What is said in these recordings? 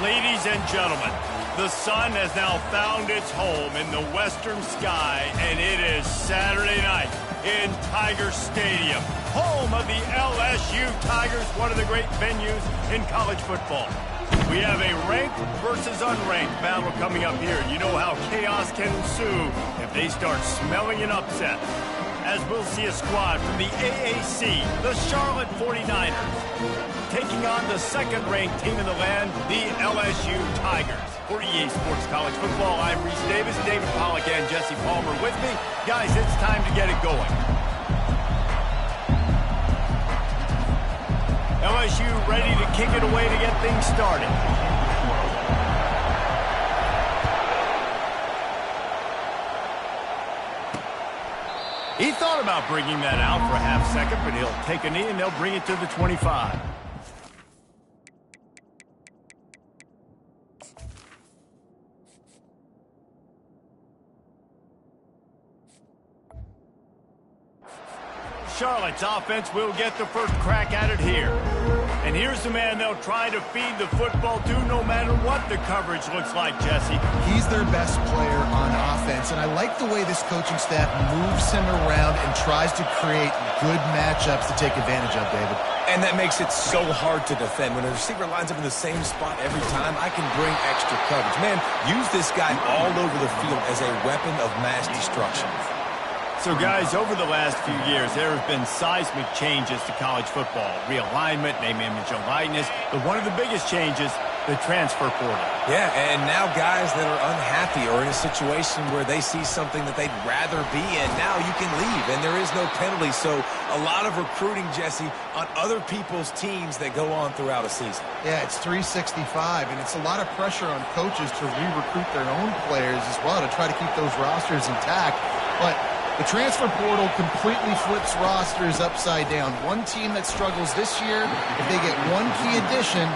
Ladies and gentlemen, the sun has now found its home in the western sky, and it is Saturday night in Tiger Stadium, home of the LSU Tigers, one of the great venues in college football. We have a ranked versus unranked battle coming up here. You know how chaos can ensue if they start smelling an upset. As we'll see a squad from the AAC, the Charlotte 49ers, taking on the second-ranked team in the land, the LSU Tigers. For EA Sports College Football, I'm Reese Davis, David Pollack, and Jesse Palmer with me. Guys, it's time to get it going. LSU ready to kick it away to get things started. He thought about bringing that out for a half second, but he'll take a knee and they'll bring it to the 25. Charlotte's offense will get the first crack at it here. And here's the man they'll try to feed the football to no matter what the coverage looks like, Jesse. He's their best player on offense, and I like the way this coaching staff moves him around and tries to create good matchups to take advantage of, David. And that makes it so hard to defend. When a receiver lines up in the same spot every time, I can bring extra coverage. Man, use this guy all over the field as a weapon of mass destruction. So, guys, over the last few years, there have been seismic changes to college football. Realignment, name, image, and likeness. But one of the biggest changes, the transfer portal. Yeah, and now guys that are unhappy or in a situation where they see something that they'd rather be in, now you can leave, and there is no penalty. So a lot of recruiting, Jesse, on other people's teams that go on throughout a season. Yeah, it's 365, and it's a lot of pressure on coaches to re-recruit their own players as well to try to keep those rosters intact. But the transfer portal completely flips rosters upside down. One team that struggles this year, if they get one key addition,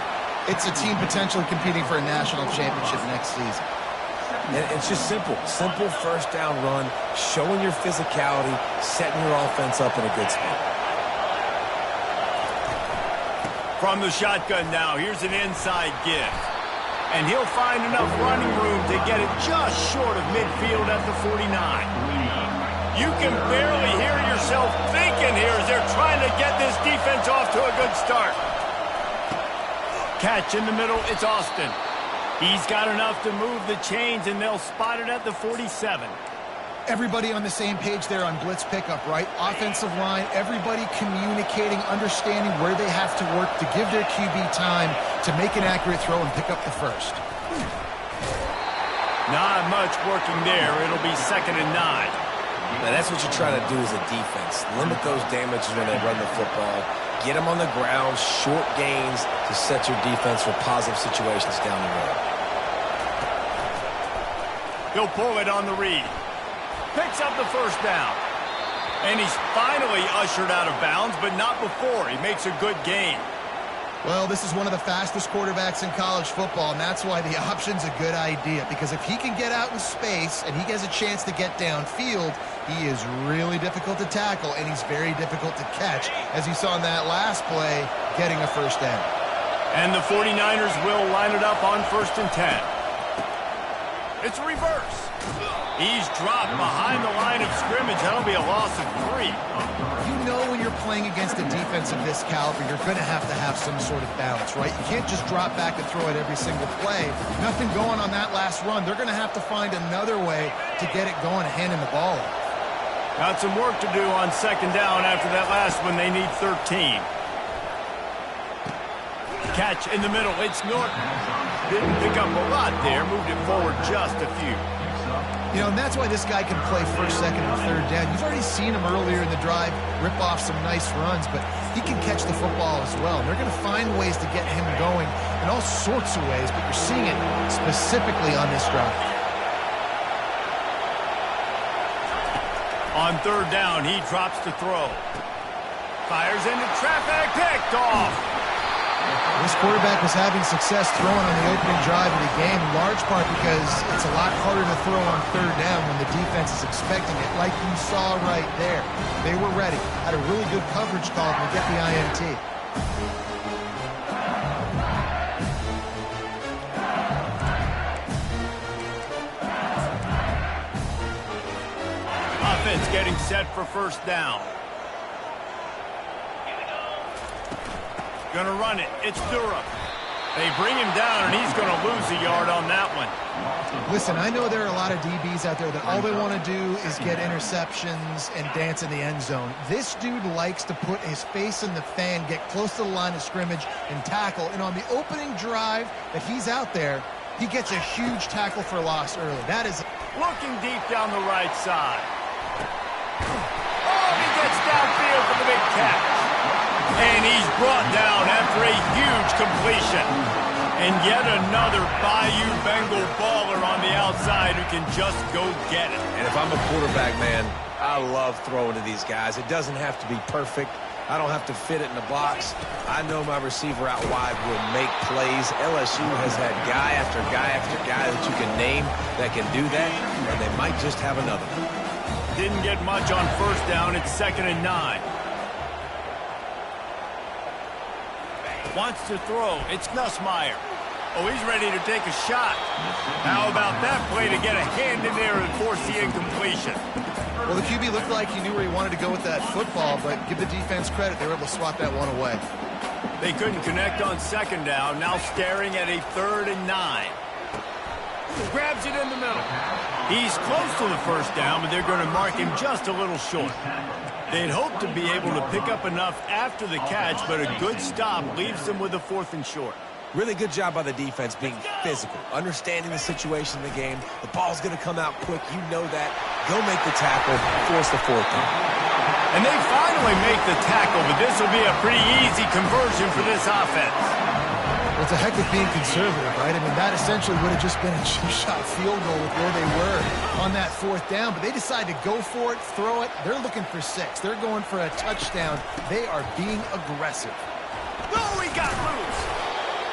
it's a team potentially competing for a national championship next season. And it's just simple. Simple first down run, showing your physicality, setting your offense up in a good spot. From the shotgun now, here's an inside give. And he'll find enough running room to get it just short of midfield at the 49. You can barely hear yourself thinking here as they're trying to get this defense off to a good start. Catch in the middle, it's Austin. He's got enough to move the chains, and they'll spot it at the 47. Everybody on the same page there on blitz pickup, right? Offensive line, everybody communicating, understanding where they have to work to give their QB time to make an accurate throw and pick up the first. Not much working there. It'll be 2nd and 9. Now, that's what you try to do as a defense. Limit those damages when they run the football. Get them on the ground, short gains to set your defense for positive situations down the road. He'll pull it on the read. Picks up the first down. And he's finally ushered out of bounds, but not before. He makes a good gain. Well, this is one of the fastest quarterbacks in college football, and that's why the option's a good idea. Because if he can get out in space and he has a chance to get downfield, he is really difficult to tackle, and he's very difficult to catch, as you saw in that last play, getting a first down. And the 49ers will line it up on 1st and 10. It's a reverse. He's dropped behind the line of scrimmage. That'll be a loss of 3. You know when you're playing against a defense of this caliber, you're going to have some sort of balance, right? You can't just drop back and throw it every single play. Nothing going on that last run. They're going to have to find another way to get it going, handing the ball off. Got some work to do on 2nd down after that last one. They need 13. Catch in the middle. It's Norton. Didn't pick up a lot there. Moved it forward just a few. You know, and that's why this guy can play 1st, 2nd, and 3rd down. You've already seen him earlier in the drive rip off some nice runs, but he can catch the football as well. And they're going to find ways to get him going in all sorts of ways, but you're seeing it specifically on this drive. On 3rd down, he drops to throw. Fires into traffic, picked off. This quarterback was having success throwing on the opening drive of the game, in large part because it's a lot harder to throw on 3rd down when the defense is expecting it, like you saw right there. They were ready, had a really good coverage call to get the INT. getting set for first down. Gonna run it. It's Durham. They bring him down, and he's going to lose a yard on that one. Listen, I know there are a lot of DBs out there that all they want to do is get interceptions and dance in the end zone. This dude likes to put his face in the fan, get close to the line of scrimmage, and tackle. And on the opening drive that he's out there, he gets a huge tackle for loss early. That is looking deep down the right side. Oh, he gets downfield for the big catch. And he's brought down after a huge completion. And yet another Bayou Bengal baller on the outside who can just go get it. And if I'm a quarterback, man, I love throwing to these guys. It doesn't have to be perfect. I don't have to fit it in the box. I know my receiver out wide will make plays. LSU has had guy after guy after guy that you can name that can do that, and they might just have another. Didn't get much on first down. It's 2nd and 9. Wants to throw. It's Nussmeier. Oh, he's ready to take a shot. How about that play to get a hand in there and force the incompletion? Well, the QB looked like he knew where he wanted to go with that football, but give the defense credit. They were able to swat that one away. They couldn't connect on 2nd down. Now staring at a 3rd and 9. Grabs it in the middle. He's close to the first down, but they're going to mark him just a little short. They'd hoped to be able to pick up enough after the catch, but a good stop leaves them with a 4th and short. Really good job by the defense being physical, understanding the situation in the game. The ball's going to come out quick. You know that. Go make the tackle, force the 4th down. And they finally make the tackle, but this will be a pretty easy conversion for this offense. Well, it's a heck of being conservative, right? I mean, that essentially would have just been a chip-shot field goal with where they were on that 4th down. But they decide to go for it, throw it. They're looking for 6. They're going for a touchdown. They are being aggressive. Oh, he got loose.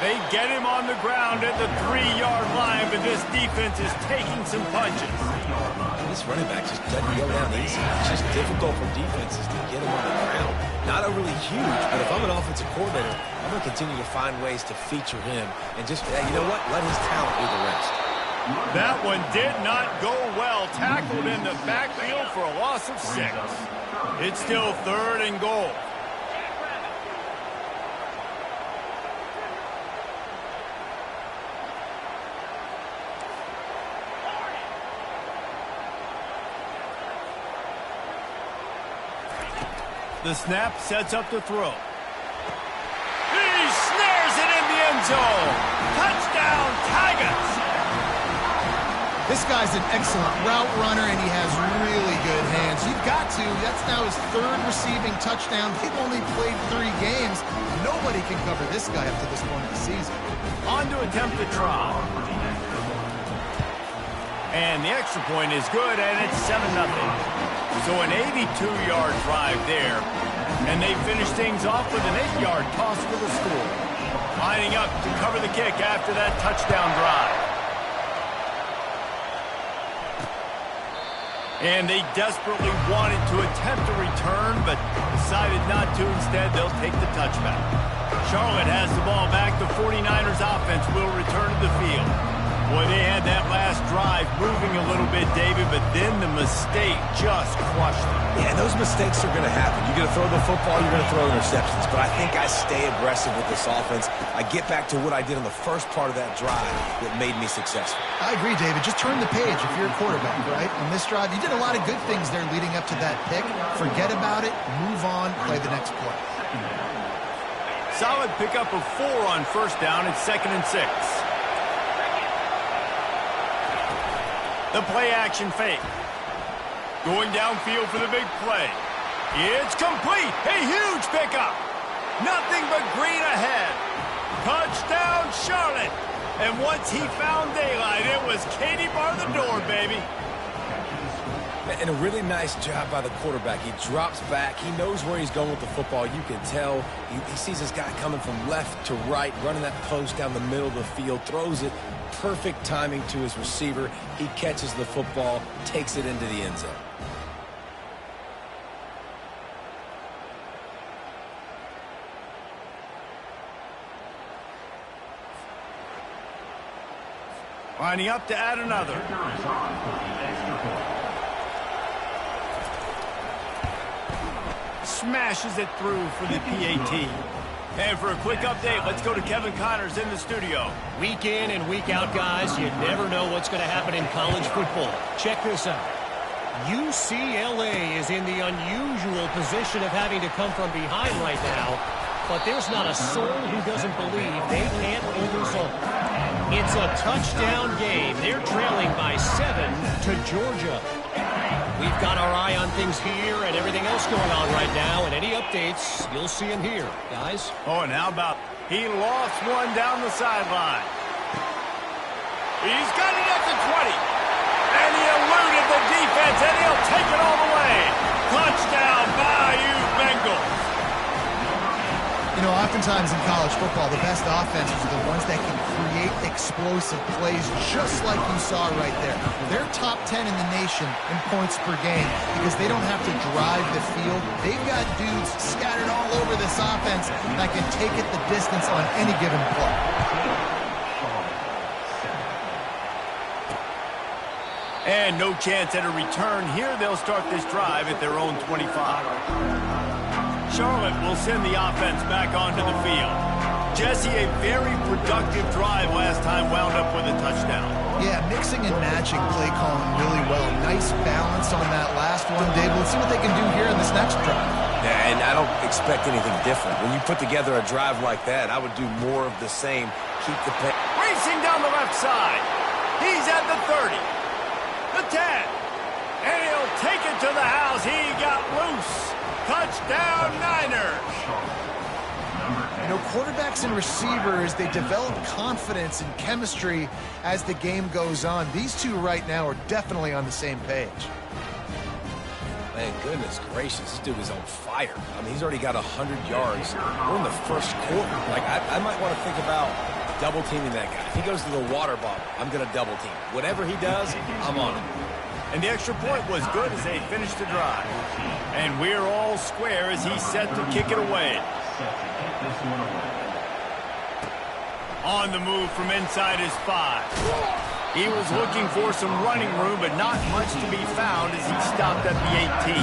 They get him on the ground at the 3-yard line, but this defense is taking some punches. This running back just doesn't go down easy. It's just difficult for defenses to get him on the ground. Not overly huge, but if I'm an offensive coordinator, I'm going to continue to find ways to feature him and just, you know what, let his talent do the rest. That one did not go well. Tackled in the backfield for a loss of 6. It's still 3rd and goal. The snap sets up the throw. He snares it in the end zone. Touchdown, Tigers! This guy's an excellent route runner, and he has really good hands. You've got to. That's now his 3rd receiving touchdown. He's only played 3 games. Nobody can cover this guy up to this point of the season. On to attempt the try. And the extra point is good, and it's 7-0. So an 82-yard drive there. And they finish things off with an 8-yard toss for the score. Lining up to cover the kick after that touchdown drive. And they desperately wanted to attempt a return, but decided not to. Instead, they'll take the touchback. Charlotte has the ball back. The 49ers offense will return to the field. Boy, they had that last drive moving a little bit, David, but then the mistake just crushed them. Yeah, those mistakes are going to happen. You're going to throw the football, you're going to throw interceptions. But I think I stay aggressive with this offense. I get back to what I did on the first part of that drive that made me successful. I agree, David. Just turn the page if you're a quarterback, right? On this drive, you did a lot of good things there leading up to that pick. Forget about it, move on, play the next play. Solid pickup of 4 on first down. It's 2nd and 6. The play-action fake. Going downfield for the big play. It's complete. A huge pickup. Nothing but green ahead. Touchdown, Charlotte. And once he found daylight, it was Katie bar the door, baby. And a really nice job by the quarterback. He drops back. He knows where he's going with the football. You can tell. He sees this guy coming from left to right, running that post down the middle of the field, throws it. Perfect timing to his receiver. He catches the football, takes it into the end zone. Lining up to add another. smashes it through for the PAT. And for a quick update, let's go to Kevin Connors in the studio. Week in and week out, guys, you never know what's going to happen in college football. Check this out. UCLA is in the unusual position of having to come from behind right now, but there's not a soul who doesn't believe they can't hold this own. It's a touchdown game. They're trailing by 7 to Georgia. We've got our eye on things here and everything else going on right now, and any updates, you'll see them here, guys. Oh, and how about he lost one down the sideline. He's got it at the 20. And he eluded the defense, and he'll take it all the way. Touchdown, Bayou Bengals. You know, oftentimes in college football, the best offenses are the ones that can create explosive plays just like you saw right there. They're top 10 in the nation in points per game because they don't have to drive the field. They've got dudes scattered all over this offense that can take it the distance on any given play. And no chance at a return here. They'll start this drive at their own 25. Charlotte will send the offense back onto the field. Jesse, a very productive drive last time, wound up with a touchdown. Yeah, mixing and matching play calling really well. Nice balance on that last one, Dave. Let's see what they can do here in this next drive. Yeah, and I don't expect anything different. When you put together a drive like that, I would do more of the same. Keep the pace. Racing down the left side. He's at the 30. The 10. And he'll take it to the house. He got loose. Touchdown, Niners. You know, quarterbacks and receivers, they develop confidence and chemistry as the game goes on. These two right now are definitely on the same page. Man, goodness gracious, this dude is on fire. I mean, he's already got 100 yards. We're in the first quarter. Like, I might want to think about double-teaming that guy. If he goes to the water bottle, I'm going to double-team. Whatever he does, I'm on him. And the extra point was good as they finished the drive. And we're all square as he's set to kick it away. On the move from inside his 5. He was looking for some running room, but not much to be found as he stopped at the 18.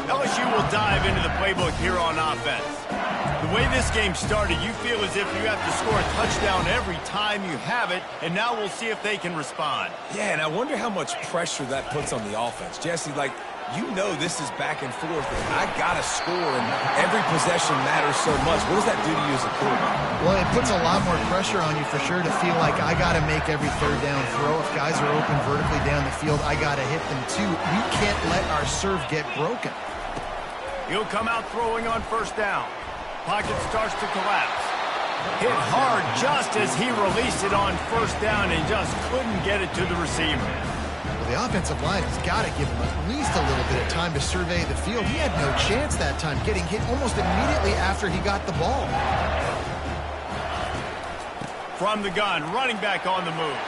LSU will dive into the playbook here on offense. The way this game started, you feel as if you have to score a touchdown every time you have it, and now we'll see if they can respond. Yeah, and I wonder how much pressure that puts on the offense. Jesse, like, you know this is back and forth, and I got to score, and every possession matters so much. What does that do to you as a quarterback? Well, it puts a lot more pressure on you for sure to feel like I got to make every third down throw. If guys are open vertically down the field, I got to hit them too. We can't let our serve get broken. He'll come out throwing on first down. Pocket starts to collapse. Hit hard just as he released it on first down and just couldn't get it to the receiver. Well, the offensive line has got to give him at least a little bit of time to survey the field. He had no chance that time, getting hit almost immediately after he got the ball. From the gun, running back on the move.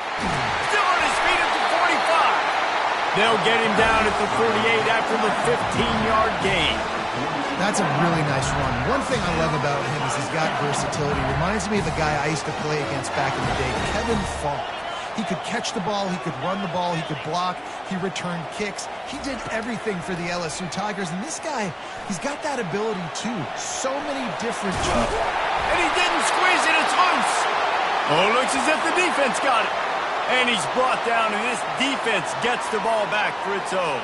Still on his feet at the 45. They'll get him down at the 48 after the 15-yard gain. That's a really nice run. One thing I love about him is he's got versatility. Reminds me of a guy I used to play against back in the day, Kevin Falk. He could catch the ball, he could run the ball, he could block, he returned kicks. He did everything for the LSU Tigers, and this guy, he's got that ability too. So many different tools. And he didn't squeeze it, it's loose. Oh, looks as if the defense got it. And he's brought down, and this defense gets the ball back for its own.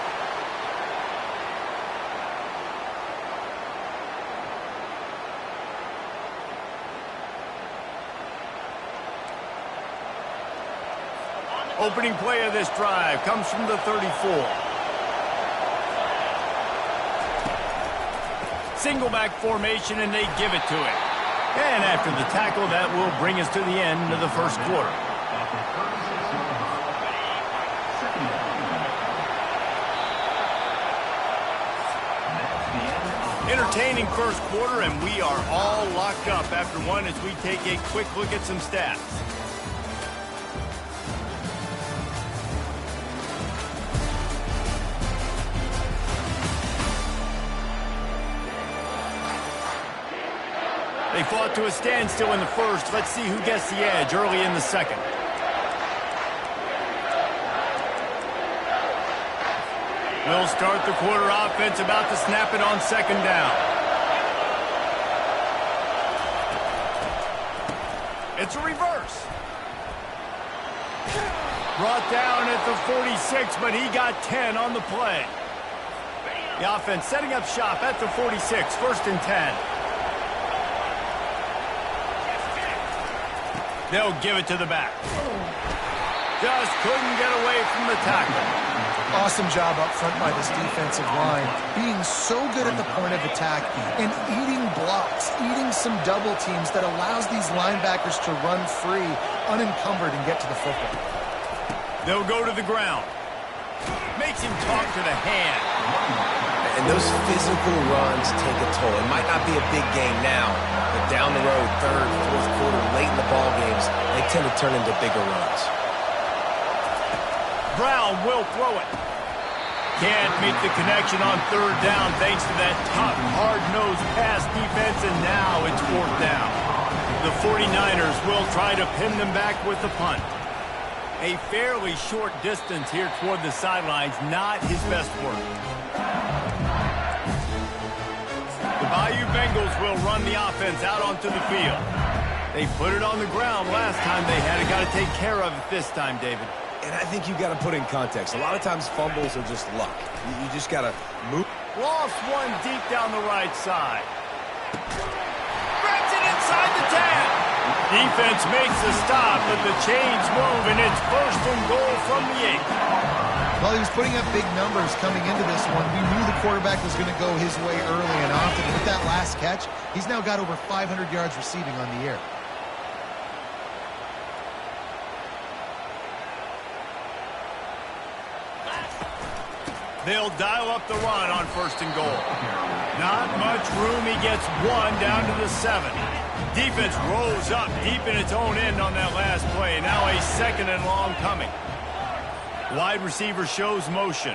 Opening play of this drive comes from the 34. Single back formation, and they give it to him. And after the tackle, that will bring us to the end of the first quarter. Entertaining first quarter, and we are all locked up after one as we take a quick look at some stats. They fought to a standstill in the first. Let's see who gets the edge early in the second. We'll start the quarter offense, about to snap it on second down. It's a reverse. Brought down at the 46, but he got 10 on the play. The offense setting up shop at the 46, first and 10. They'll give it to the back. Just couldn't get away from the tackle. Awesome job up front by this defensive line, being so good at the point of attack and eating blocks, eating some double teams that allows these linebackers to run free, unencumbered, and get to the football. They'll go to the ground. Makes him talk to the hand. And those physical runs take a toll. It might not be a big game now, but down the road, third, fourth quarter, late in the ball games, they tend to turn into bigger runs. Brown will throw it. Can't make the connection on third down thanks to that tough, hard-nosed pass defense, and now it's fourth down. The 49ers will try to pin them back with the punt. A fairly short distance here toward the sidelines, not his best work. The Bayou Bengals will run the offense out onto the field. They put it on the ground last time they had it. Got to take care of it this time, David. And I think you've got to put in context. A lot of times fumbles are just luck. You just got to move. Lost one deep down the right side. Grabs it inside the 10. Defense makes the stop, but the chains move, and it's first and goal from the 8. Well, he was putting up big numbers coming into this one. We knew the quarterback was going to go his way early and often. With that last catch, he's now got over 500 yards receiving on the year. They'll dial up the run on first and goal. Not much room. He gets one down to the 7. Defense rolls up deep in its own end on that last play. Now a second and long coming. Wide receiver shows motion.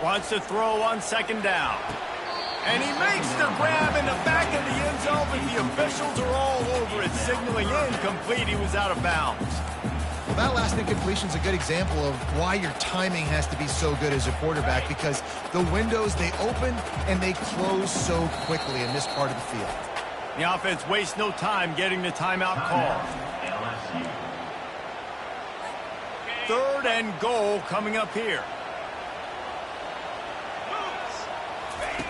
Wants to throw on second down. And he makes the grab in the back of the end zone, but the officials are all over it, signaling incomplete. He was out of bounds. Well, that last incompletion is a good example of why your timing has to be so good as a quarterback, because the windows, they open and they close so quickly in this part of the field. The offense wastes no time getting the timeout call. Third and goal coming up here.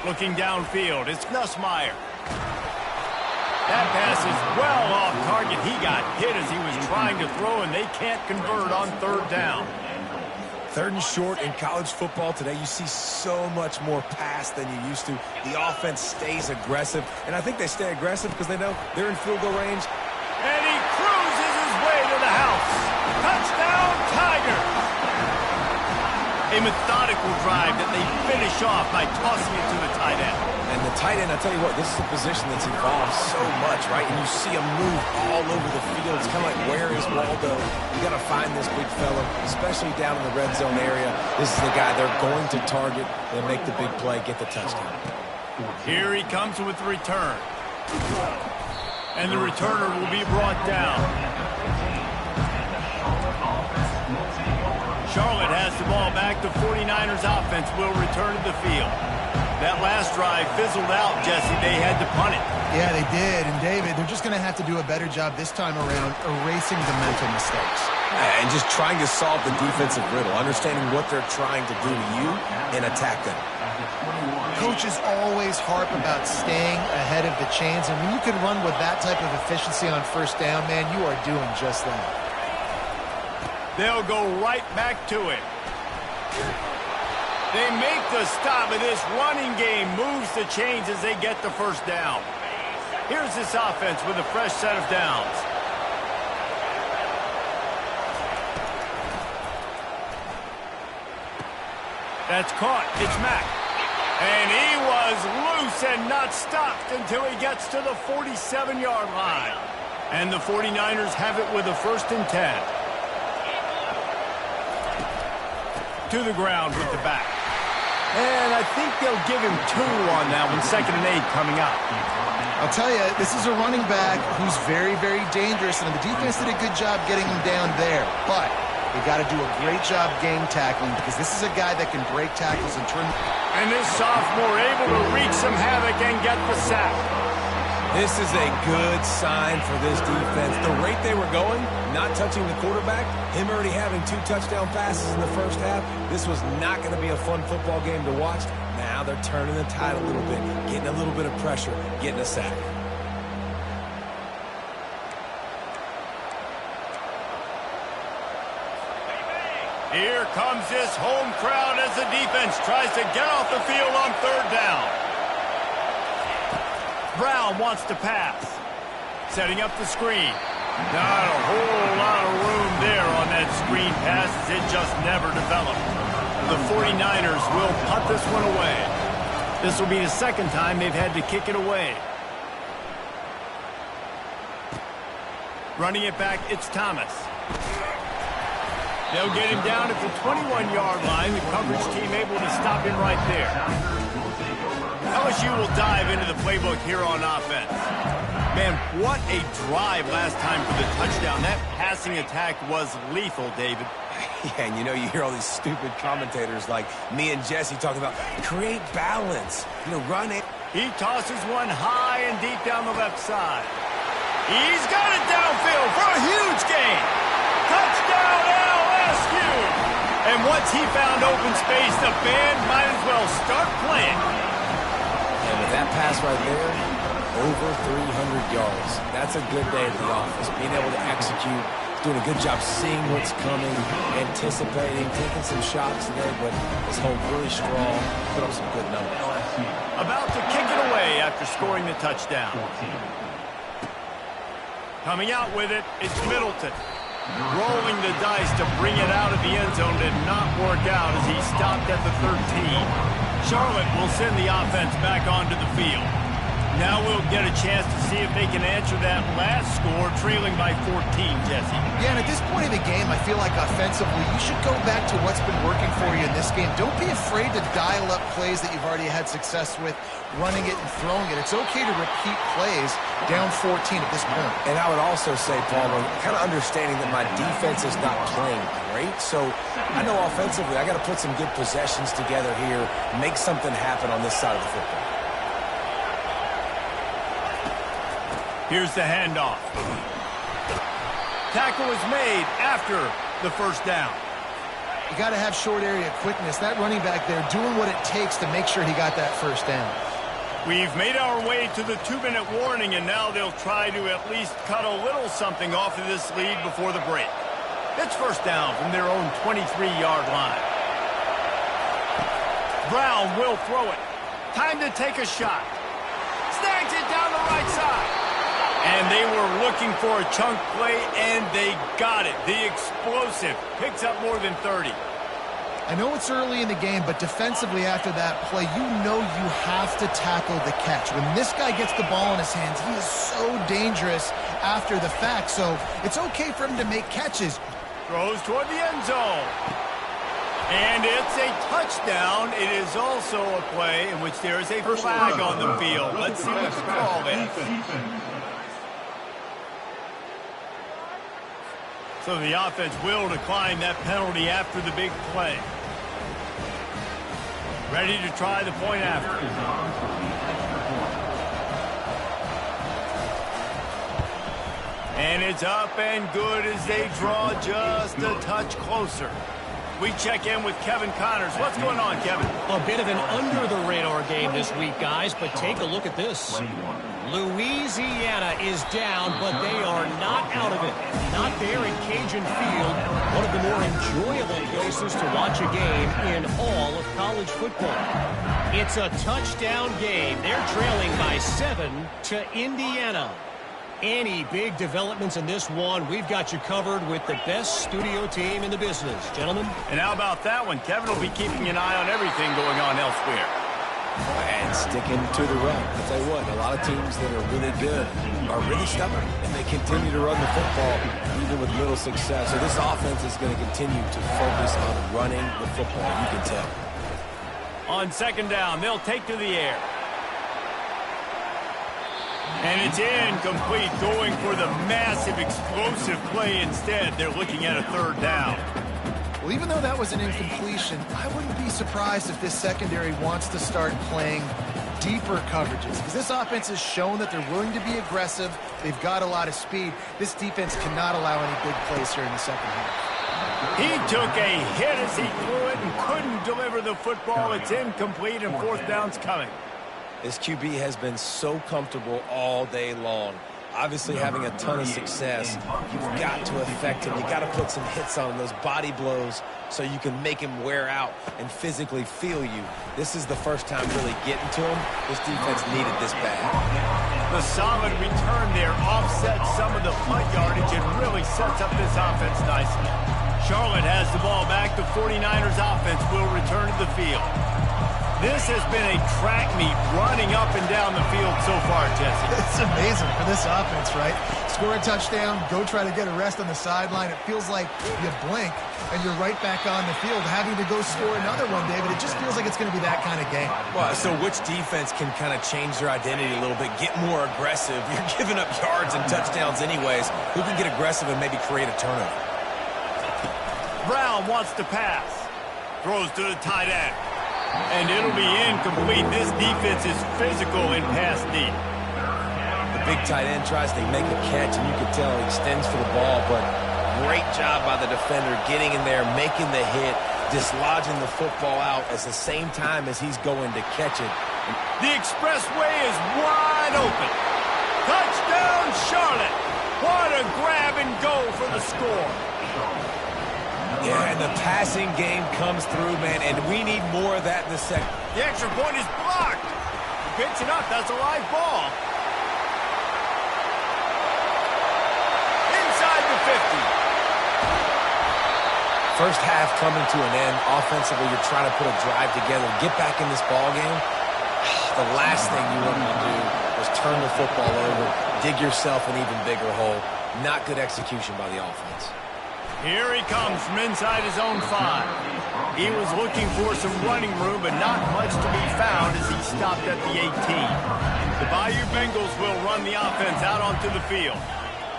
Looking downfield, it's Nussmeier. That pass is well off target. He got hit as he was trying to throw, and they can't convert on third down. Third and short in college football today, you see so much more pass than you used to. The offense stays aggressive, and I think they stay aggressive because they know they're in field goal range. And he cruises his way to the house. Touchdown, Tigers! A methodical drive that they finish off by tossing it to the tight end. And the tight end, I tell you what, this is a position that's evolved so much, right? And you see him move all over the field. It's kind of like, where is Waldo? You got to find this big fella, especially down in the red zone area. This is the guy they're going to target. They'll make the big play, get the touchdown. Here he comes with the return. And the returner will be brought down. Charlotte has the ball back. The 49ers offense will return to the field. That last drive fizzled out, Jesse. They had to punt it. Yeah, they did. And, David, they're just going to have to do a better job this time around erasing the mental mistakes. And just trying to solve the defensive riddle, understanding what they're trying to do to you and attack them. Coaches always harp about staying ahead of the chains, and when you can run with that type of efficiency on first down, man, you are doing just that. They'll go right back to it. They make the stop, and this running game moves the chains as they get the first down. Here's this offense with a fresh set of downs. That's caught. It's Mack. And he was loose and not stopped until he gets to the 47-yard line. And the 49ers have it with a 1st and 10. to the ground with the back. And I think they'll give him 2 on that one, 2nd and 8 coming up. I'll tell you, this is a running back who's very, very dangerous, and the defense did a good job getting him down there. But they got to do a great job game tackling because this is a guy that can break tackles and turn. And this sophomore able to wreak some havoc and get the sack. This is a good sign for this defense. The rate they were going, not touching the quarterback, him already having 2 touchdown passes in the first half, this was not going to be a fun football game to watch. Now they're turning the tide a little bit, getting a little bit of pressure, getting a sack. Here comes this home crowd as the defense tries to get off the field on 3rd down. Brown wants to pass. Setting up the screen. Not a whole lot of room there on that screen pass as it just never developed. The 49ers will punt this one away. This will be the 2nd time they've had to kick it away. Running it back, it's Thomas. They'll get him down at the 21-yard line. The coverage team able to stop him right there. LSU will dive into the playbook here on offense. Man, what a drive last time for the touchdown. That passing attack was lethal, David. Yeah, and you hear all these stupid commentators like me and Jesse talking about create balance, run it. He tosses one high and deep down the left side. He's got it downfield for a huge gain. Touchdown, LSU! And once he found open space, the band might as well start playing. And with that pass right there, over 300 yards. That's a good day at the office. Being able to execute, doing a good job seeing what's coming, anticipating, taking some shots today, but is home really strong, put up some good numbers. About to kick it away after scoring the touchdown. Coming out with it, it's Middleton. Rolling the dice to bring it out of the end zone did not work out as he stopped at the 13. Charlotte will send the offense back onto the field. Now we'll get a chance to see if they can answer that last score, trailing by 14, Jesse. Yeah, and at this point of the game, I feel like offensively, you should go back to what's been working for you in this game. Don't be afraid to dial up plays that you've already had success with, running it and throwing it. It's okay to repeat plays down 14 at this point. And I would also say, Paul, kind of understanding that my defense is not playing great, so I know offensively I got to put some good possessions together here, make something happen on this side of the football. Here's the handoff. Tackle is made after the first down. You got to have short area quickness. That running back there doing what it takes to make sure he got that first down. We've made our way to the 2-minute warning, and now they'll try to at least cut a little something off of this lead before the break. It's first down from their own 23-yard line. Brown will throw it. Time to take a shot. Snags it down the right side. And they were looking for a chunk play, and they got it. The explosive picks up more than 30. I know it's early in the game, but defensively after that play, you know you have to tackle the catch. When this guy gets the ball in his hands, he is so dangerous after the fact. So it's okay for him to make catches. Throws toward the end zone. And it's a touchdown. It is also a play in which there is a flag on the field. Let's see what the call is. So the offense will decline that penalty after the big play. Ready to try the point after. And it's up and good as they draw just a touch closer. We check in with Kevin Connors. What's going on, Kevin? A bit of an under-the-radar game this week, guys, but take a look at this. Louisiana is down, but they are not out of it. Not there in Cajun Field, one of the more enjoyable places to watch a game in all of college football. It's a touchdown game. They're trailing by 7 to Indiana. Any big developments in this one, we've got you covered with the best studio team in the business, gentlemen. And how about that one? Kevin will be keeping an eye on everything going on elsewhere. And sticking to the run. I'll tell you what, a lot of teams that are really good are really stubborn, and they continue to run the football even with little success. So this offense is going to continue to focus on running the football, you can tell. On second down, they'll take to the air. And it's incomplete, going for the massive explosive play instead. They're looking at a third down. Well, even though that was an incompletion, I wouldn't be surprised if this secondary wants to start playing deeper coverages, because this offense has shown that they're willing to be aggressive. They've got a lot of speed. This defense cannot allow any big plays here in the second half. He took a hit as he threw it and couldn't deliver the football. It's incomplete, and fourth down's coming. This QB has been so comfortable all day long. Obviously having a ton of success. You've got to affect him. You've got to put some hits on him, those body blows, so you can make him wear out and physically feel you. This is the first time really getting to him. This defense needed this bad. The solid return there offsets some of the punt yardage and really sets up this offense nicely. Charlotte has the ball back. The 49ers offense will return to the field. This has been a track meet running up and down the field so far, Jesse. It's amazing for this offense, right? Score a touchdown, go try to get a rest on the sideline. It feels like you blink and you're right back on the field having to go score another one, David. It just feels like it's going to be that kind of game. Well, so which defense can kind of change their identity a little bit, get more aggressive? You're giving up yards and touchdowns anyways. Who can get aggressive and maybe create a turnover? Brown wants to pass. Throws to the tight end. And it'll be incomplete. This defense is physical in pass deep. The big tight end tries to make a catch, and you can tell he extends for the ball, but great job by the defender getting in there, making the hit, dislodging the football out at the same time as he's going to catch it. The expressway is wide open. Touchdown, Charlotte. What a grab and go for the score. Yeah, and the passing game comes through, man, and we need more of that in the second. The extra point is blocked. Picks it up. That's a live ball. Inside the 50. First half coming to an end. Offensively, you're trying to put a drive together, get back in this ball game. The last thing you want to do is turn the football over, dig yourself an even bigger hole. Not good execution by the offense. Here he comes from inside his own 5. He was looking for some running room, but not much to be found as he stopped at the 18. The Bayou Bengals will run the offense out onto the field.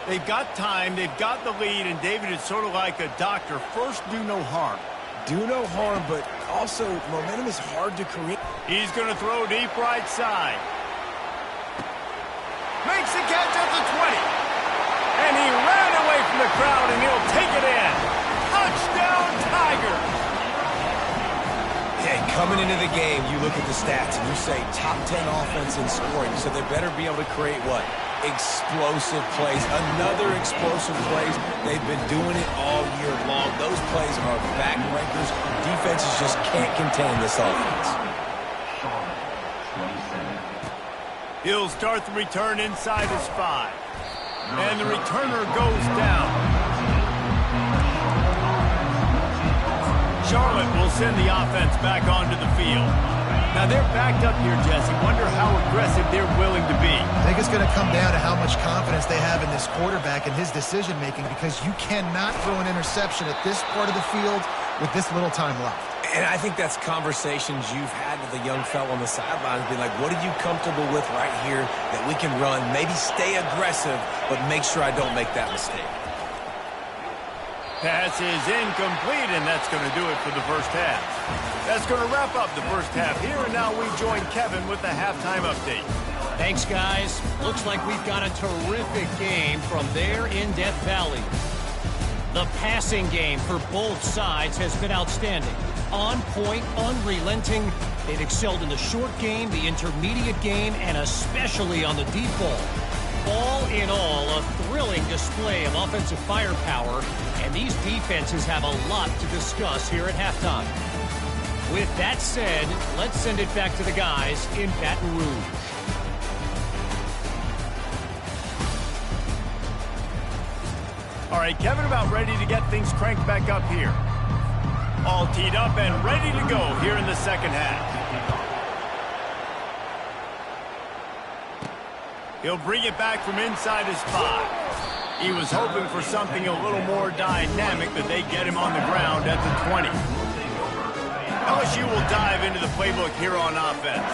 They've got time, they've got the lead, and David is sort of like a doctor. First, do no harm. Do no harm, but also momentum is hard to create. He's going to throw deep right side. Makes the catch at the 20. And he ran away from the crowd, and he'll take it in. Touchdown, Tiger! Yeah, coming into the game, you look at the stats, and you say top 10 offense in scoring, so they better be able to create what? Explosive plays. Another explosive plays. They've been doing it all year long. Those plays are backbreakers. Defenses just can't contain this offense. He'll start the return inside his 5. And the returner goes down. Charlotte will send the offense back onto the field. Now they're backed up here, Jesse. Wonder how aggressive they're willing to be. I think it's going to come down to how much confidence they have in this quarterback and his decision-making, because you cannot throw an interception at this part of the field with this little time left. And I think that's conversations you've had with a young fellow on the sidelines, being like, what are you comfortable with right here that we can run? Maybe stay aggressive, but make sure I don't make that mistake. Pass is incomplete, and that's going to do it for the first half. That's going to wrap up the first half here, and now we join Kevin with the halftime update. Thanks, guys. Looks like we've got a terrific game from there in Death Valley. The passing game for both sides has been outstanding. On point, unrelenting. They've excelled in the short game, the intermediate game, and especially on the deep ball. All in all, a thrilling display of offensive firepower, and these defenses have a lot to discuss here at halftime. With that said, let's send it back to the guys in Baton Rouge. All right, Kevin, about ready to get things cranked back up here. All teed up and ready to go here in the second half. He'll bring it back from inside his 5. He was hoping for something a little more dynamic, but they get him on the ground at the 20. LSU will dive into the playbook here on offense.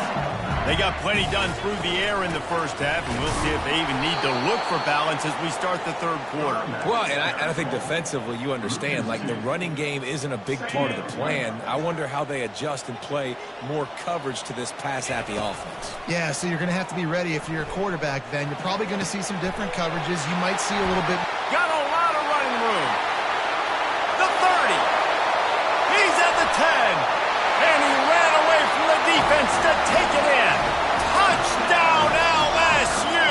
They got plenty done through the air in the first half, and we'll see if they even need to look for balance as we start the third quarter. Well, and I think defensively, you understand, like the running game isn't a big part of the plan. I wonder how they adjust and play more coverage to this pass-happy offense. Yeah, so you're going to have to be ready if you're a quarterback then. You're probably going to see some different coverages. You might see a little bit. Got a lot of running room. The 30. He's at the 10. And he ran away from the defense to take it in. Touchdown, LSU!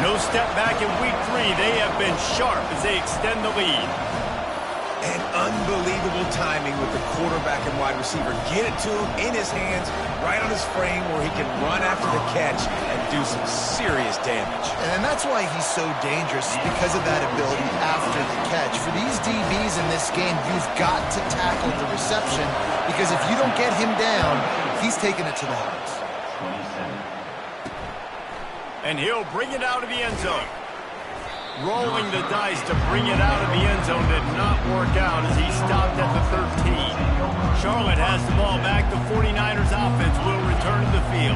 No step back in week 3. They have been sharp as they extend the lead. And unbelievable timing with the quarterback and wide receiver. Get it to him in his hands, right on his frame where he can run after the catch and do some serious damage. And that's why he's so dangerous, because of that ability after the catch. For these DBs in this game, you've got to tackle the reception, because if you don't get him down, he's taking it to the house. And he'll bring it out of the end zone. Rolling the dice to bring it out of the end zone did not work out as he stopped at the 13. Charlotte has the ball back. The 49ers offense will return to the field.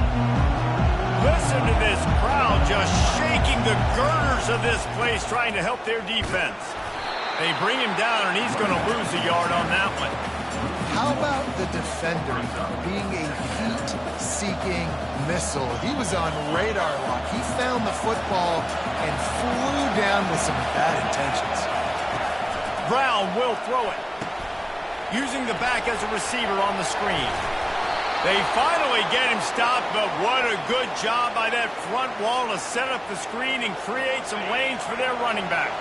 Listen to this crowd just shaking the girders of this place trying to help their defense. They bring him down, and he's going to lose a yard on that one. How about the defender being a heat-seeking missile? He was on radar lock. He found the football and flew down with some bad intentions. Brown will throw it, using the back as a receiver on the screen. They finally get him stopped, but what a good job by that front wall to set up the screen and create some lanes for their running back.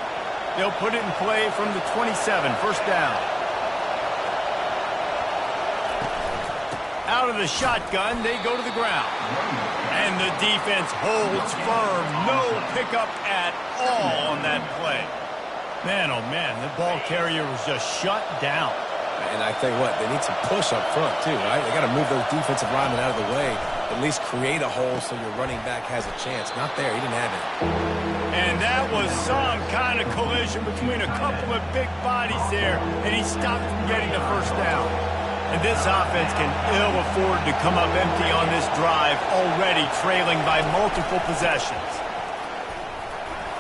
They'll put it in play from the 27, first down. Out of the shotgun, they go to the ground. And the defense holds firm. No pickup at all on that play. Man, oh man, the ball carrier was just shut down. And I tell you what, they need some push up front too, right? They got to move those defensive linemen out of the way, at least create a hole so your running back has a chance. Not there, he didn't have it. And that was some kind of collision between a couple of big bodies there, and he stopped from getting the first down. And this offense can ill afford to come up empty on this drive, already trailing by multiple possessions.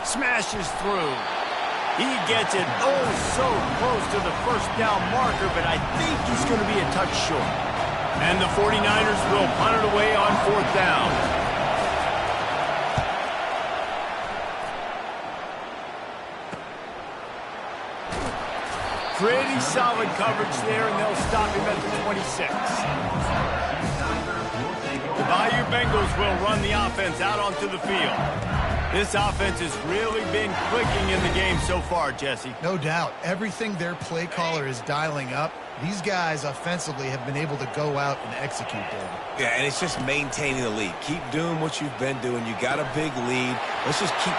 Smashes through. He gets it oh so close to the first down marker, but I think he's going to be a touch short. And the 49ers will punt it away on fourth down. Pretty solid coverage there, and they'll stop him at the 26. The Bayou Bengals will run the offense out onto the field. This offense has really been clicking in the game so far, Jesse. No doubt. Everything their play caller is dialing up, these guys offensively have been able to go out and execute, David. Yeah, and it's just maintaining the lead. Keep doing what you've been doing. You got a big lead. Let's just keep...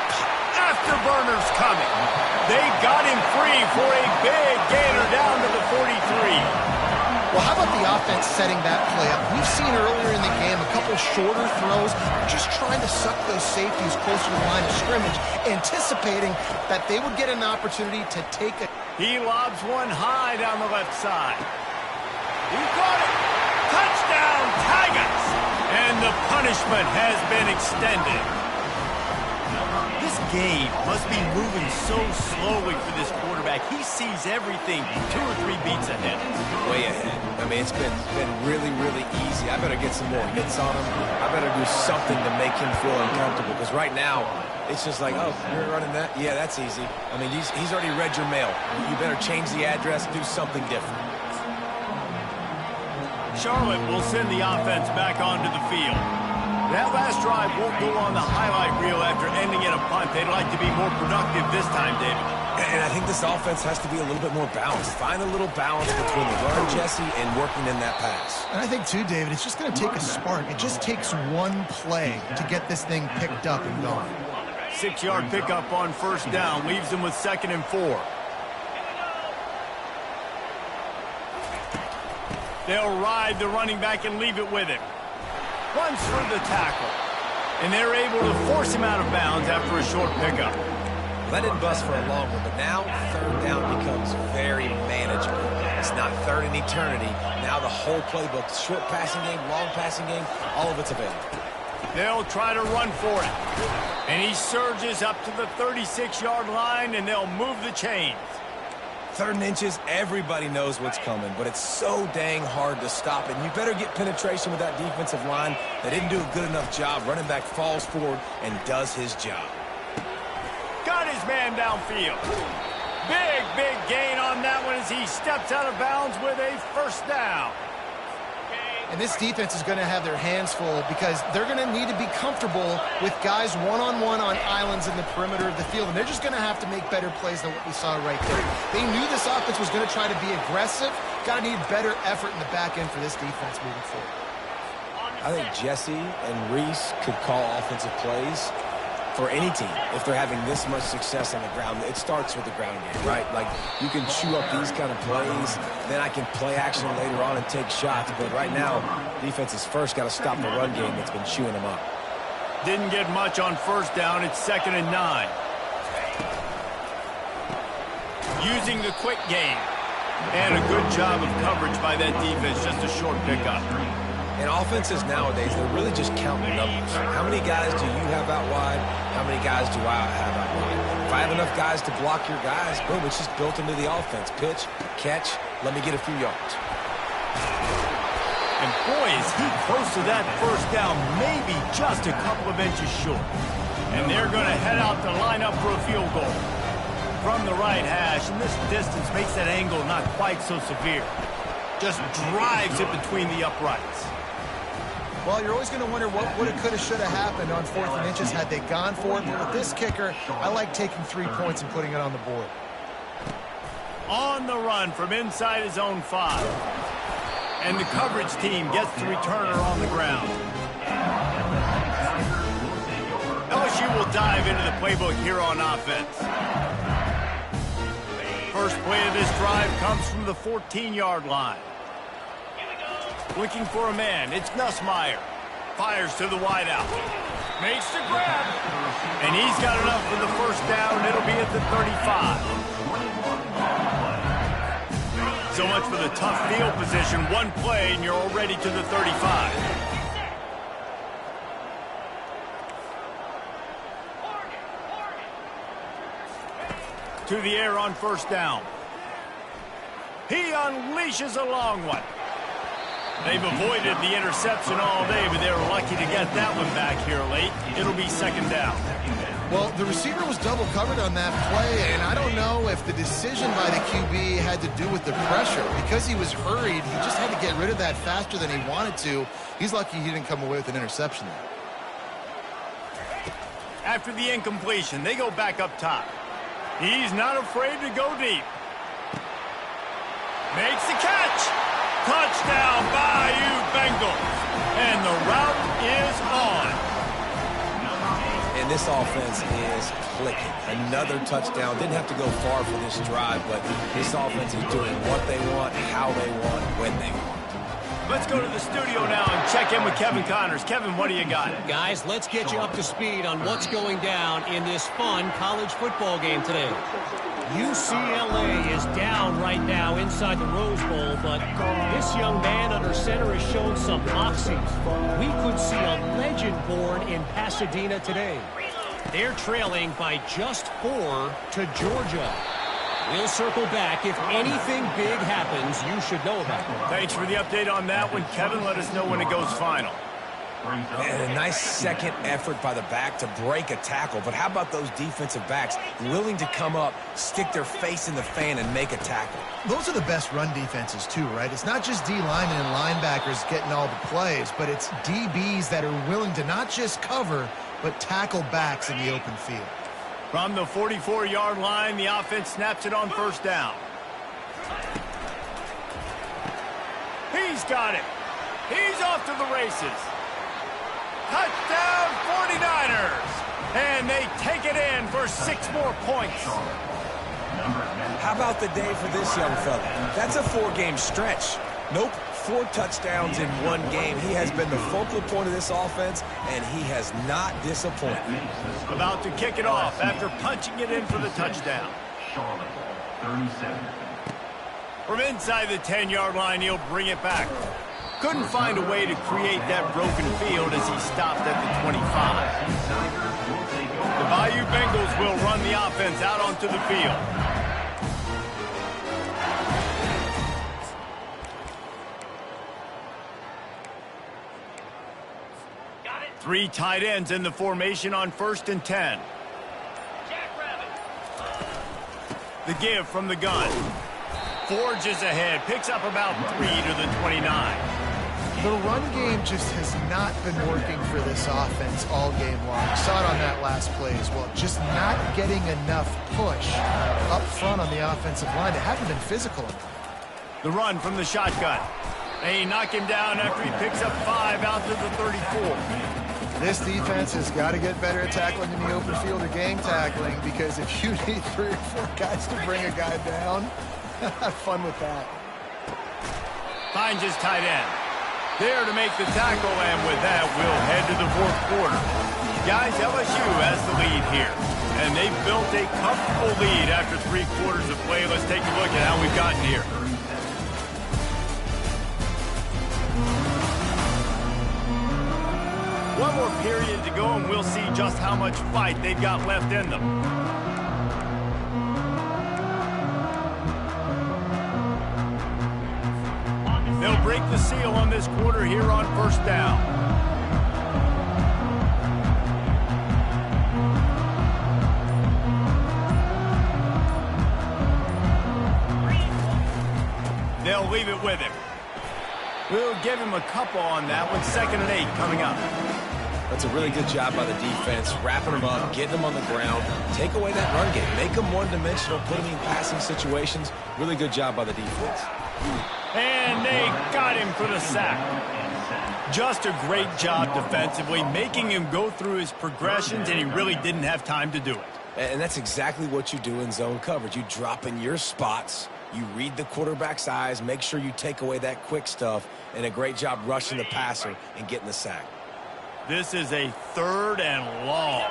Afterburners coming. They got him free for a big gainer down to the 43. Well, how about the offense setting that play up? We've seen earlier in the game a couple shorter throws, just trying to suck those safeties closer to the line of scrimmage, anticipating that they would get an opportunity to take a... He lobs one high down the left side. He caught it. Touchdown, Tigers! And the punishment has been extended. This game must be moving so slowly for this quarterback. He sees everything 2 or 3 beats ahead. Way ahead. I mean, it's been really, really easy. I better get some more hits on him. I better do something to make him feel uncomfortable, because right now, it's just like, oh, you're running that? Yeah, that's easy. I mean, he's already read your mail. You better change the address, do something different. Charlotte will send the offense back onto the field. That last drive won't go on the highlight reel after ending in a punt. They'd like to be more productive this time, David. And I think this offense has to be a little bit more balanced. Find a little balance between the run, Jesse, and working in that pass. And I think, too, David, it's just going to take a spark. It just takes one play to get this thing picked up and going. 6-yard pickup on first down leaves them with 2nd and 4. They'll ride the running back and leave it with him. Runs through the tackle. And they're able to force him out of bounds after a short pickup. That didn't bust for a long one, but now third down becomes very manageable. It's not third in eternity. Now the whole playbook, short passing game, long passing game, all of it's available. They'll try to run for it. And he surges up to the 36-yard line, and they'll move the chains. 3rd and inches, everybody knows what's coming, but it's so dang hard to stop it. And you better get penetration with that defensive line. They didn't do a good enough job. Running back falls forward and does his job. Got his man downfield. Big gain on that one as he steps out of bounds with a first down. And this defense is going to have their hands full because they're going to need to be comfortable with guys one-on-one on islands in the perimeter of the field. And they're just going to have to make better plays than what we saw right there. They knew this offense was going to try to be aggressive. Got to need better effort in the back end for this defense moving forward. I think Jesse and Reese could call offensive plays for any team if they're having this much success on the ground. It starts with the ground game, right? Like, you can chew up these kind of plays, then I can play action later on and take shots. But right now, defense has first got to stop the run game that's been chewing them up. Didn't get much on first down. It's 2nd and 9. Using the quick game. And a good job of coverage by that defense. Just a short pickup. And offenses nowadays, they're really just counting numbers. How many guys do you have out wide? How many guys do I have out wide? If I have enough guys to block your guys, boom, it's just built into the offense. Pitch, catch, let me get a few yards. And boy, is he close to that first down, maybe just a couple of inches short. And they're going to head out to line up for a field goal. From the right hash, and this distance makes that angle not quite so severe. Just drives it between the uprights. Well, you're always going to wonder what woulda, coulda, shoulda happened on 4th and inches had they gone for it. But with this kicker, I like taking 3 points and putting it on the board. On the run from inside his own 5. And the coverage team gets the returner on the ground. LSU will dive into the playbook here on offense. First play of this drive comes from the 14-yard line. Looking for a man, it's Nussmeier. Fires to the wideout. Makes the grab. And he's got enough for the first down. It'll be at the 35. So much for the tough field position. One play and you're already to the 35. To the air on first down. He unleashes a long one. They've avoided the interception all day, but they were lucky to get that one back here late. It'll be 2nd down. Well, the receiver was double covered on that play, and I don't know if the decision by the QB had to do with the pressure. Because he was hurried, he just had to get rid of that faster than he wanted to. He's lucky he didn't come away with an interception there. After the incompletion, they go back up top. He's not afraid to go deep. Makes the catch. Touchdown, Bayou Bengals. And the route is on. And this offense is clicking. Another touchdown. Didn't have to go far for this drive, but this offense is doing what they want, how they want, when they want. Let's go to the studio now and check in with Kevin Connors. Kevin, what do you got? Guys, let's get you up to speed on what's going down in this fun college football game today. UCLA is down right now inside the Rose Bowl, but this young man under center has shown some moxie. We could see a legend born in Pasadena today. They're trailing by just 4 to Georgia. We'll circle back. If anything big happens, you should know about it. Thanks for the update on that one, Kevin. Let us know when it goes final. And a nice second effort by the back to break a tackle. But how about those defensive backs willing to come up, stick their face in the fan, and make a tackle? Those are the best run defenses, too, right? It's not just D-linemen and linebackers getting all the plays, but it's DBs that are willing to not just cover, but tackle backs in the open field. From the 44-yard line, the offense snaps it on first down. He's got it. He's off to the races. Touchdown 49ers. And they take it in for 6 more points. How about the day for this young fella? That's a 4-game stretch. Nope, 4 touchdowns in one game. He has been the focal point of this offense, and he has not disappointed. About to kick it off after punching it in for the touchdown. Charlotte, 37. From inside the 10-yard line, he'll bring it back. Couldn't find a way to create that broken field as he stopped at the 25. The Bayou Bengals will run the offense out onto the field. Three tight ends in the formation on 1st and 10. The give from the gun. Forges ahead, picks up about 3 to the 29. The run game just has not been working for this offense all game long. Saw it on that last play as well. Just not getting enough push up front on the offensive line. They haven't been physical enough. The run from the shotgun. They knock him down after he picks up 5 out to the 34. This defense has got to get better at tackling in the open field or gang tackling, because if you need 3 or 4 guys to bring a guy down, have fun with that. Finds his tight end. There to make the tackle, and with that, we'll head to the 4th quarter. Guys, LSU has the lead here, and they've built a comfortable lead after 3 quarters of play. Let's take a look at how we've gotten here. One more period to go, and we'll see just how much fight they've got left in them. They'll break the seal on this quarter here on 1st down. They'll leave it with him. We'll give him a couple on that one. 2nd and 8 coming up. That's a really good job by the defense, wrapping them up, getting them on the ground. Take away that run game. Make them one-dimensional, put them in passing situations. Really good job by the defense. And they got him for the sack. Just a great job defensively, making him go through his progressions, and he really didn't have time to do it. And that's exactly what you do in zone coverage. You drop in your spots, you read the quarterback's eyes, make sure you take away that quick stuff, and a great job rushing the passer and getting the sack. This is a 3rd and long.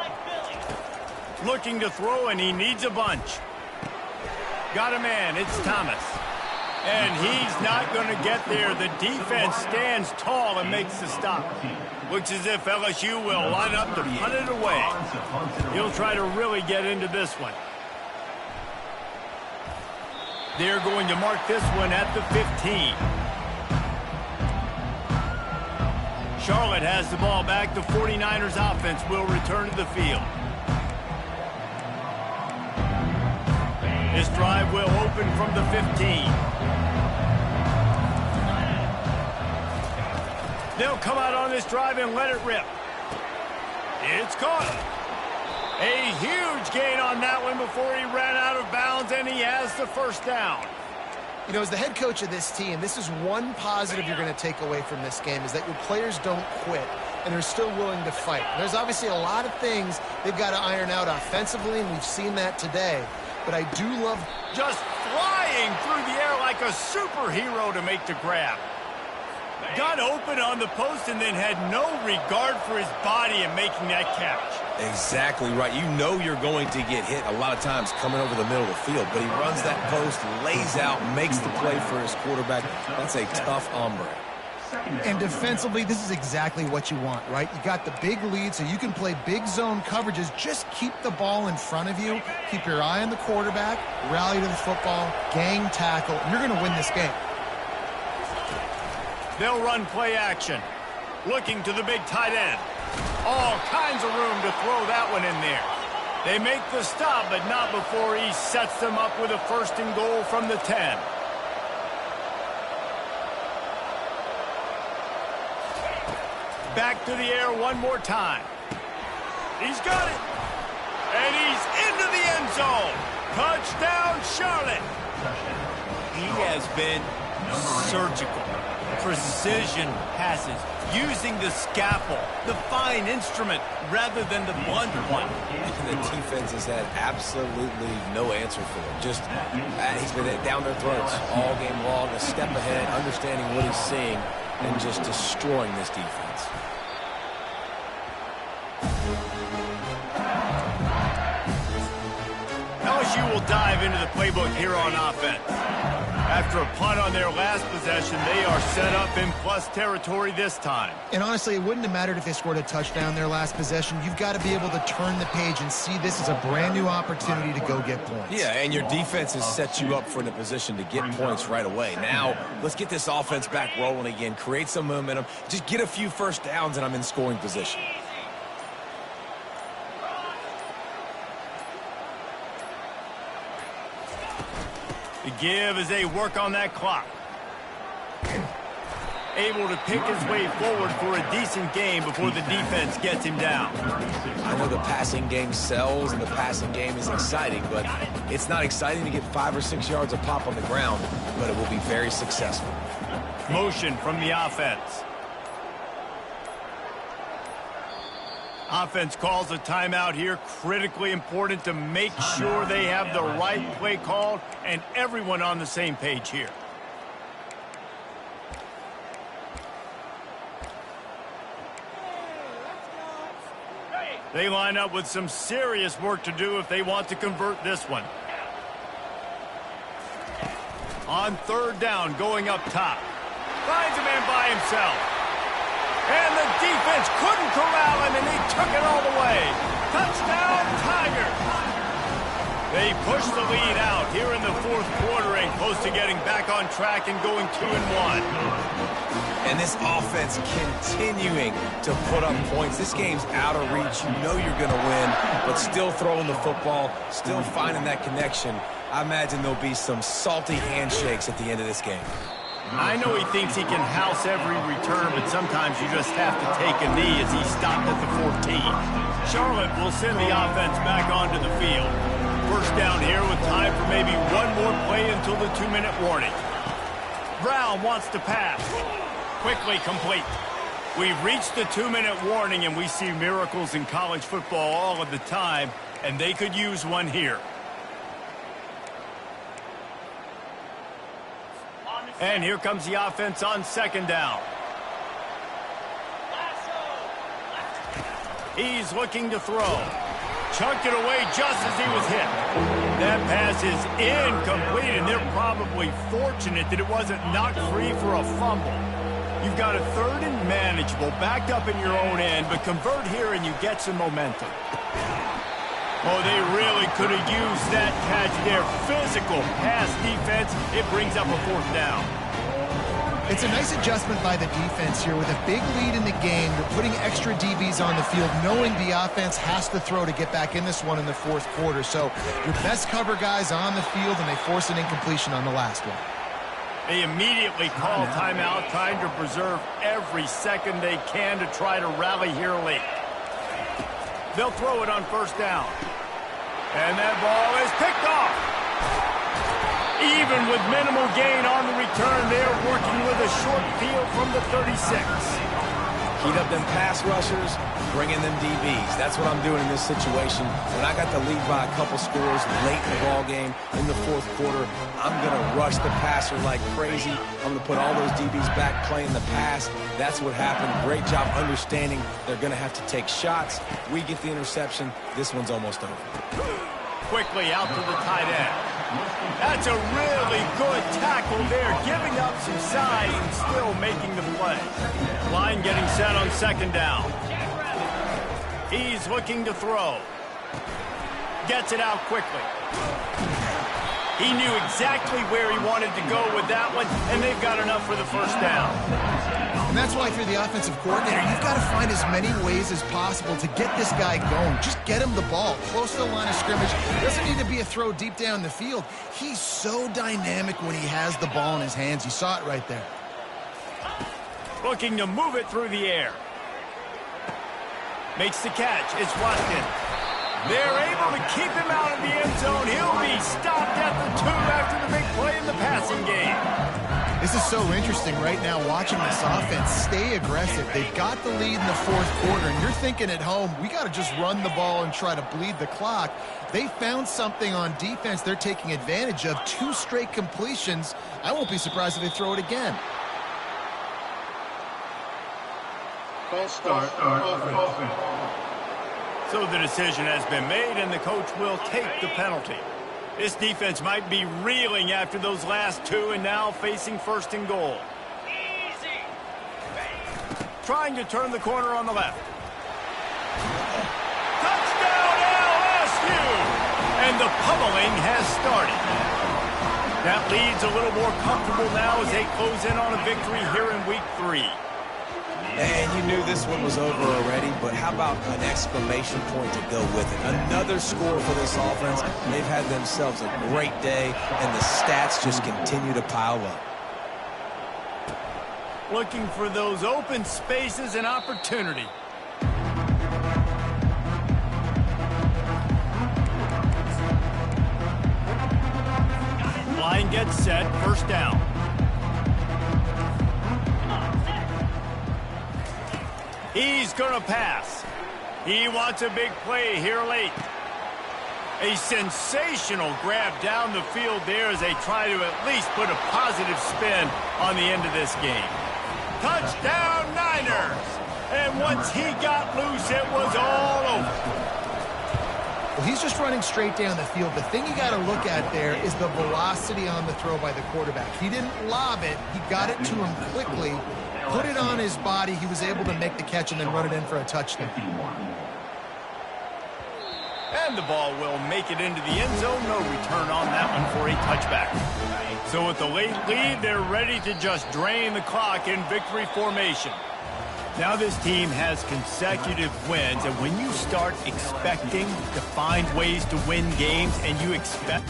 Looking to throw, and he needs a bunch. Got a man, it's Thomas. And he's not going to get there. The defense stands tall and makes the stop. Looks as if LSU will line up to punt it away. He'll try to really get into this one. They're going to mark this one at the 15. Charlotte has the ball back. The 49ers offense will return to the field. This drive will open from the 15. They'll come out on this drive and let it rip. It's caught. A huge gain on that one before he ran out of bounds, and he has the 1st down. You know, as the head coach of this team, this is one positive you're going to take away from this game, is that your players don't quit, and they're still willing to fight. There's obviously a lot of things they've got to iron out offensively, and we've seen that today. But I do love just flying through the air like a superhero to make the grab. Got open on the post and then had no regard for his body in making that catch. Exactly right. You know you're going to get hit a lot of times coming over the middle of the field, but he runs that post, lays out, makes the play for his quarterback. That's a tough hombre. And defensively, this is exactly what you want, right? You got the big lead, so you can play big zone coverages. Just keep the ball in front of you. Keep your eye on the quarterback, rally to the football, gang tackle. You're going to win this game. They'll run play action. Looking to the big tight end. All kinds of room to throw that one in there. They make the stop, but not before he sets them up with a 1st and goal from the 10. Back to the air one more time. He's got it. And he's into the end zone. Touchdown, Charlotte. He has been Surgical, precision passes, using the scalpel, the fine instrument, rather than the blunt one. And the defense has had absolutely no answer for him. Just, he's been down their throats all game long, a step ahead, understanding what he's seeing, and just destroying this defense. LSU will dive into the playbook here on offense. After a punt on their last possession, they are set up in plus territory this time. And honestly, it wouldn't have mattered if they scored a touchdown their last possession. You've got to be able to turn the page and see this as a brand new opportunity to go get points. Yeah, and your defense has set you up for in a position to get points right away. Now, let's get this offense back rolling again, create some momentum, just get a few first downs, and I'm in scoring position. The give as they work on that clock. Able to pick his way forward for a decent game before the defense gets him down. I know the passing game sells and the passing game is exciting, but it's not exciting to get 5 or 6 yards of pop on the ground, but it will be very successful. Motion from the offense. Offense calls a timeout here. Critically important to make sure they have the right play called and everyone on the same page here. They line up with some serious work to do if they want to convert this one. On third down, going up top. Finds a man by himself. And the defense couldn't corral him, and he took it all the way. Touchdown, Tigers! They push the lead out here in the fourth quarter and close to getting back on track and going 2-1. And this offense continuing to put up points. This game's out of reach. You know you're going to win, but still throwing the football, still finding that connection. I imagine there'll be some salty handshakes at the end of this game. I know he thinks he can house every return, but sometimes you just have to take a knee as he stopped at the 14. Charlotte will send the offense back onto the field. First down here with time for maybe one more play until the 2-minute warning. Brown wants to pass. Quickly complete. We've reached the 2-minute warning, and we see miracles in college football all of the time, and they could use one here. And here comes the offense on second down. He's looking to throw. Chunked it away just as he was hit. That pass is incomplete, and they're probably fortunate that it wasn't knocked free for a fumble. You've got a third and manageable, backed up in your own end, but convert here and you get some momentum. Oh, they really could have used that catch there. Physical pass defense. It brings up a fourth down. It's a nice adjustment by the defense here. With a big lead in the game, you're putting extra DBs on the field, knowing the offense has to throw to get back in this one in the fourth quarter. So your best cover guys on the field, and they force an incompletion on the last one. They immediately call timeout, trying to preserve every second they can to try to rally here late. They'll throw it on first down. And that ball is picked off. Even with minimal gain on the return, they're working with a short field from the 36. Heat up them pass rushers, bring in them DBs. That's what I'm doing in this situation. When I got the lead by a couple scores late in the ball game, in the fourth quarter, I'm going to rush the passer like crazy. I'm going to put all those DBs back playing the pass. That's what happened. Great job understanding they're going to have to take shots. We get the interception. This one's almost over. Quickly out to the tight end. That's a really good tackle there, giving up some size and still making the play. Line getting set on second down. He's looking to throw. Gets it out quickly. He knew exactly where he wanted to go with that one, and they've got enough for the first down. And that's why if you're the offensive coordinator, you've got to find as many ways as possible to get this guy going. Just get him the ball close to the line of scrimmage. Doesn't need to be a throw deep down the field. He's so dynamic when he has the ball in his hands. You saw it right there. Looking to move it through the air. Makes the catch. It's Watkins. They're able to keep him out of the end zone. He'll be stopped at the 2 after the big play in the passing game. This is so interesting right now watching this offense stay aggressive. They've got the lead in the fourth quarter, and you're thinking at home, we got to just run the ball and try to bleed the clock. They found something on defense they're taking advantage of. 2 straight completions. I won't be surprised if they throw it again. False start offense. So the decision has been made, and the coach will take the penalty. This defense might be reeling after those last 2 and now facing 1st and goal. Trying to turn the corner on the left. Touchdown LSU! And the pummeling has started. That lead's a little more comfortable now as they close in on a victory here in week 3. And you knew this one was over already, but how about an exclamation point to go with it? Another score for this offense. They've had themselves a great day, and the stats just continue to pile up. Looking for those open spaces and opportunity. Line gets set, 1st down. He's going to pass. He wants a big play here late. A sensational grab down the field there as they try to at least put a positive spin on the end of this game. Touchdown Niners! And once he got loose, it was all over. Well, he's just running straight down the field. The thing you got to look at there is the velocity on the throw by the quarterback. He didn't lob it. He got it to him quickly, put it on his body. He was able to make the catch and then run it in for a touchdown. And the ball will make it into the end zone. No return on that one for a touchback. So with the late lead, they're ready to just drain the clock in victory formation. Now this team has consecutive wins, and when you start expecting to find ways to win games and you expect